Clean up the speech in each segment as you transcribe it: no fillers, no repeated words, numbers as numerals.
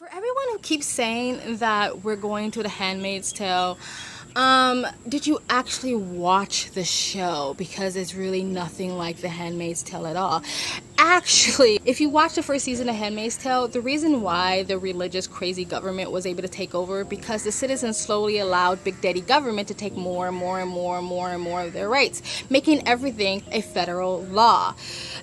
For everyone who keeps saying that we're going to the Handmaid's Tale, did you actually watch the show? Because it's really nothing like the Handmaid's Tale at all. Actually, if you watch the first season of Handmaid's Tale, the reason why the religious crazy government was able to take over because the citizens slowly allowed Big Daddy government to take more and more and more and more and more of their rights, making everything a federal law.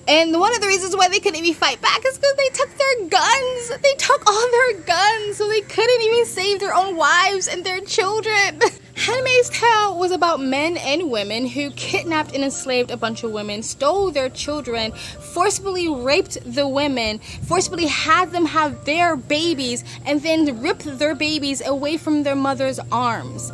And one of the reasons why they couldn't even fight back is because they took their guns. They took all their guns, so they couldn't even save their own wives and their children. Handmaid's Tale was about men and women who kidnapped and enslaved a bunch of women, stole their children, forcibly raped the women, forcibly had them have their babies, and then ripped their babies away from their mother's arms.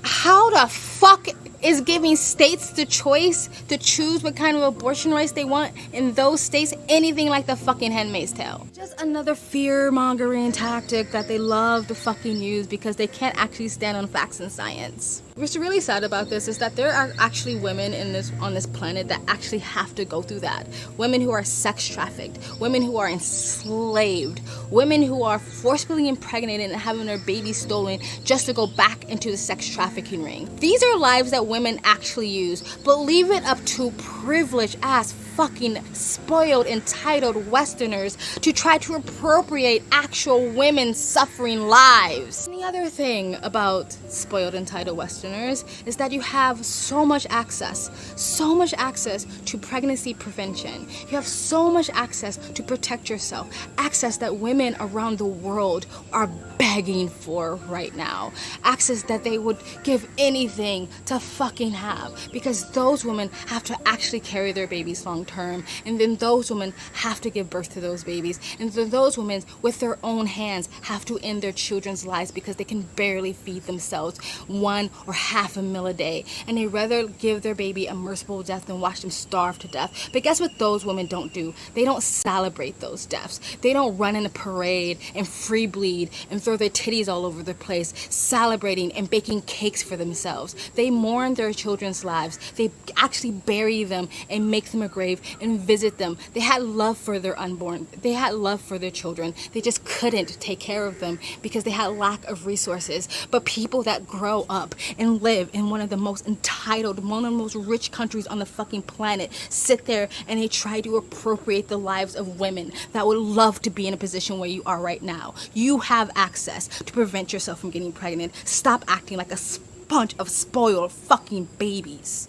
How the fuck is giving states the choice to choose what kind of abortion rights they want in those states anything like the fucking Handmaid's Tale? Just another fear-mongering tactic that they love to fucking use because they can't actually stand on facts and science. What's really sad about this is that there are actually women on this planet that actually have to go through that. Women who are sex trafficked, women who are enslaved, women who are forcibly impregnated and having their babies stolen just to go back into the sex trafficking ring. These are lives that women actually use, but leave it up to privileged ass fucking spoiled, entitled Westerners to try to appropriate actual women's suffering lives. And the other thing about spoiled, entitled Westerners is that you have so much access to pregnancy prevention. You have so much access to protect yourself, access that women around the world are begging for right now, access that they would give anything to fucking have, because those women have to actually carry their babies long term, and then those women have to give birth to those babies, and then those women with their own hands have to end their children's lives because they can barely feed themselves 1 or half a meal a day, and they rather give their baby a merciful death than watch them starve to death. But guess what those women don't do? They don't celebrate those deaths. They don't run in a parade and free bleed and throw their titties all over the place, celebrating and baking cakes for themselves. They mourn their children's lives. They actually bury them and make them a grave and visit them. They had love for their unborn. They had love for their children. They just couldn't take care of them because they had lack of resources. But people that grow up and live in one of the most entitled, one of the most rich countries on the fucking planet sit there and they try to appropriate the lives of women that would love to be in a position where you are right now. You have access to prevent yourself from getting pregnant. Stop acting like a bunch of spoiled fucking babies.